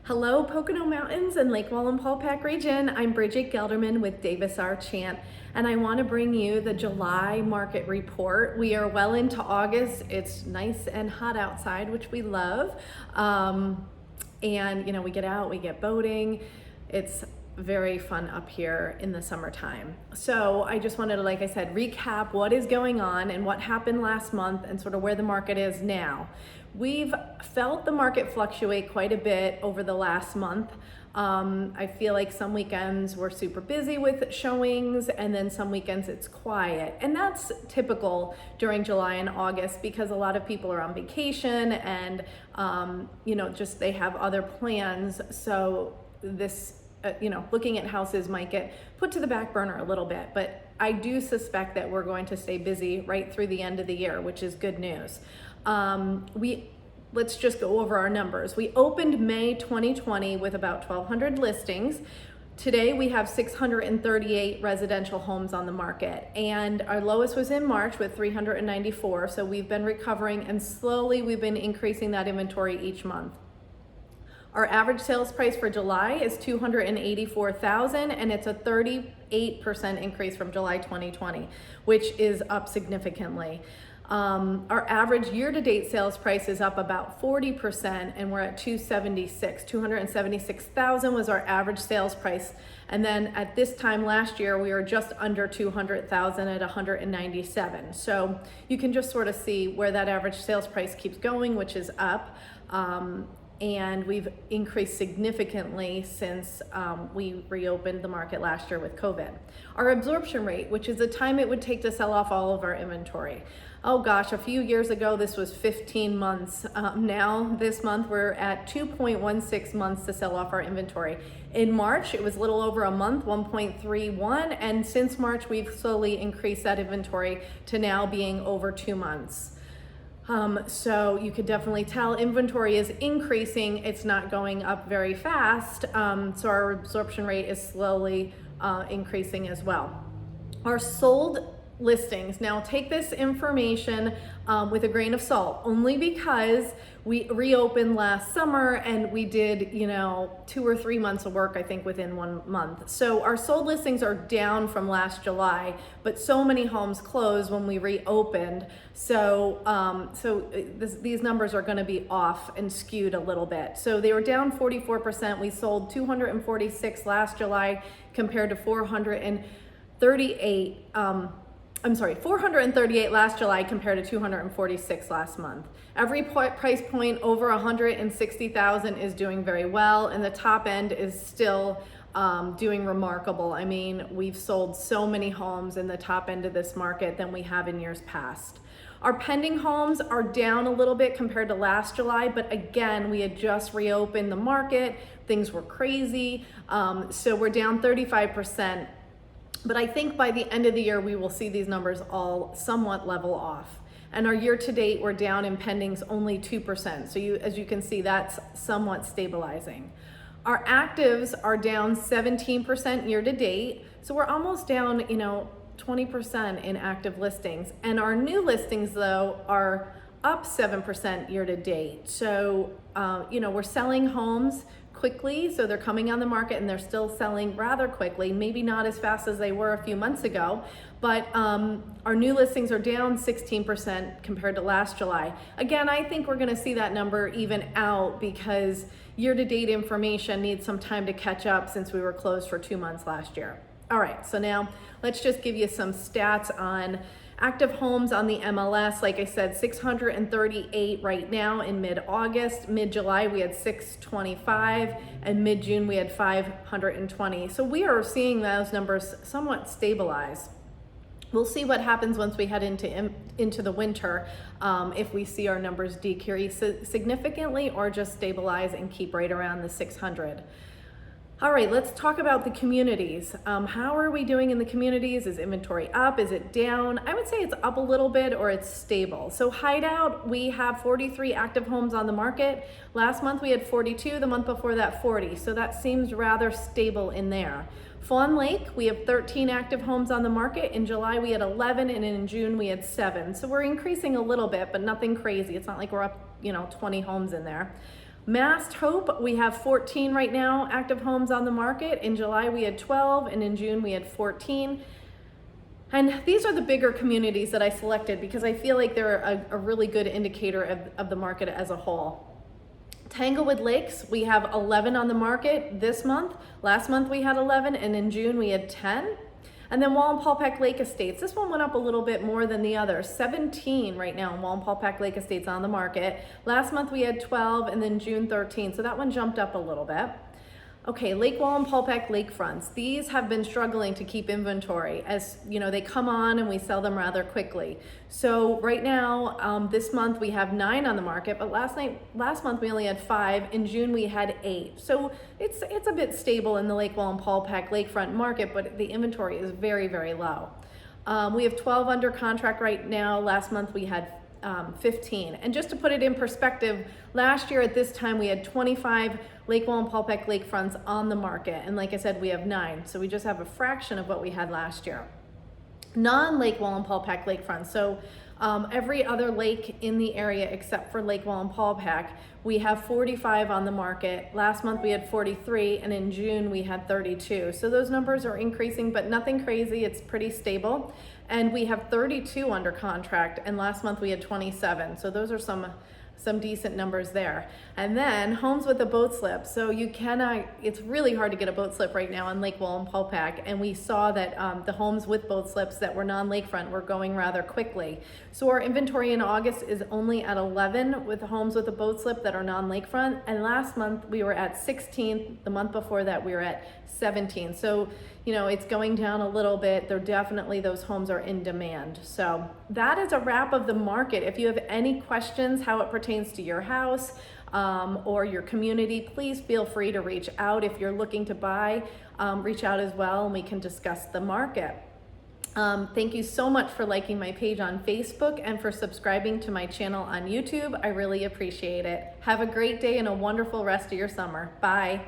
Hello, Pocono Mountains and Lake Wallenpaupack region. I'm Bridget Gelderman with Davis R. Chant, and I want to bring you the July market report. We are well into August. It's nice and hot outside, which we love. And we get out, we get boating. It's very fun up here in the summertime. So I just wanted to, like I said, recap what is going on and what happened last month and sort of where the market is now. We've felt the market fluctuate quite a bit over the last month. I feel like some weekends we're super busy with showings and then some weekends it's quiet. And that's typical during July and August because a lot of people are on vacation and, just they have other plans. So this looking at houses might get put to the back burner a little bit, but I do suspect that we're going to stay busy right through the end of the year, which is good news. Let's just go over our numbers. We opened May 2020 with about 1,200 listings. Today we have 638 residential homes on the market, and our lowest was in March with 394. So we've been recovering and slowly we've been increasing that inventory each month. Our average sales price for July is $284,000, and it's a 38% increase from July 2020, which is up significantly. Our average year-to-date sales price is up about 40%, and we're at $276,000 was our average sales price. And then at this time last year, we were just under $200,000 at $197,000. So you can just sort of see where that average sales price keeps going, which is up. And we've increased significantly since we reopened the market last year with COVID. Our absorption rate, which is the time it would take to sell off all of our inventory. Oh gosh, a few years ago, this was 15 months. Now, this month, we're at 2.16 months to sell off our inventory. In March, it was a little over a month, 1.31, and since March, we've slowly increased that inventory to now being over 2 months. So you could definitely tell inventory is increasing. It's not going up very fast. So our absorption rate is slowly increasing as well. Our sold listings, now take this information with a grain of salt, only because we reopened last summer and we did 2 or 3 months of work, I think, within 1 month. So our sold listings are down from last July, but so many homes closed when we reopened. So these numbers are going to be off and skewed a little bit. So they were down 44%. We sold 246 last July compared to 438 last July compared to 246 last month. Every price point over 160,000 is doing very well, and the top end is still doing remarkable. I mean, we've sold so many homes in the top end of this market than we have in years past. Our pending homes are down a little bit compared to last July, but again, we had just reopened the market. Things were crazy, so we're down 35%. But I think by the end of the year, we will see these numbers all somewhat level off. And our year to date, we're down in pendings only 2%. So as you can see, that's somewhat stabilizing. Our actives are down 17% year to date. So we're almost down, 20% in active listings. And our new listings, though, are up 7% year to date. So, we're selling homes quickly, so they're coming on the market and they're still selling rather quickly, maybe not as fast as they were a few months ago, but our new listings are down 16% compared to last July. Again, I think we're going to see that number even out because year-to-date information needs some time to catch up since we were closed for 2 months last year. All right, so now let's just give you some stats on active homes on the MLS. Like I said, 638 right now in mid-August. Mid-July, we had 625, and mid-June, we had 520. So we are seeing those numbers somewhat stabilize. We'll see what happens once we head into the winter, if we see our numbers decrease significantly or just stabilize and keep right around the 600. All right, let's talk about the communities. How are we doing in the communities? Is inventory up? Is it down? I would say it's up a little bit or it's stable. So Hideout, we have 43 active homes on the market. Last month we had 42, the month before that 40. So that seems rather stable in there. Fawn Lake, we have 13 active homes on the market. In July we had 11 and in June we had 7. So we're increasing a little bit, but nothing crazy. It's not like we're up, 20 homes in there. Mast Hope, we have 14 right now active homes on the market. In July we had 12, and in June we had 14. And these are the bigger communities that I selected because I feel like they're a really good indicator of the market as a whole. Tanglewood Lakes, we have 11 on the market this month. Last month we had 11, and in June we had 10. And then Wallenpaupack Lake Estates, this one went up a little bit more than the others. 17 right now in Wallenpaupack Lake Estates on the market. Last month we had 12, and then June 13, so that one jumped up a little bit. Okay, Lake Wallenpaupack lakefronts. These have been struggling to keep inventory. As you know, they come on and we sell them rather quickly. So right now, this month we have 9 on the market, but last month we only had 5. In June we had 8. So it's a bit stable in the Lake Wallenpaupack lakefront market, but the inventory is very, very low. We have 12 under contract right now. Last month we had 15. And just to put it in perspective, last year at this time we had 25 Lake Wallenpaupack lakefronts on the market, and like I said, we have 9, so we just have a fraction of what we had last year. Non-Lake Wallenpaupack lakefronts, so every other lake in the area except for Lake Wallenpaupack, we have 45 on the market. Last month we had 43, and in June we had 32. So those numbers are increasing, but nothing crazy. It's pretty stable. And we have 32 under contract, and last month we had 27. So those are some decent numbers there. And then homes with a boat slip. So it's really hard to get a boat slip right now on Lake Wallenpaupack, and we saw that the homes with boat slips that were non-lakefront were going rather quickly. So our inventory in August is only at 11 with homes with a boat slip that are non-lakefront, and last month we were at 16. The month before that we were at 17. So you know, it's going down a little bit. Those homes are in demand. So that is a wrap of the market. If you have any questions how it pertains to your house or your community, please feel free to reach out. If you're looking to buy, reach out as well, and we can discuss the market. Thank you so much for liking my page on Facebook and for subscribing to my channel on YouTube. I really appreciate it. Have a great day and a wonderful rest of your summer. Bye.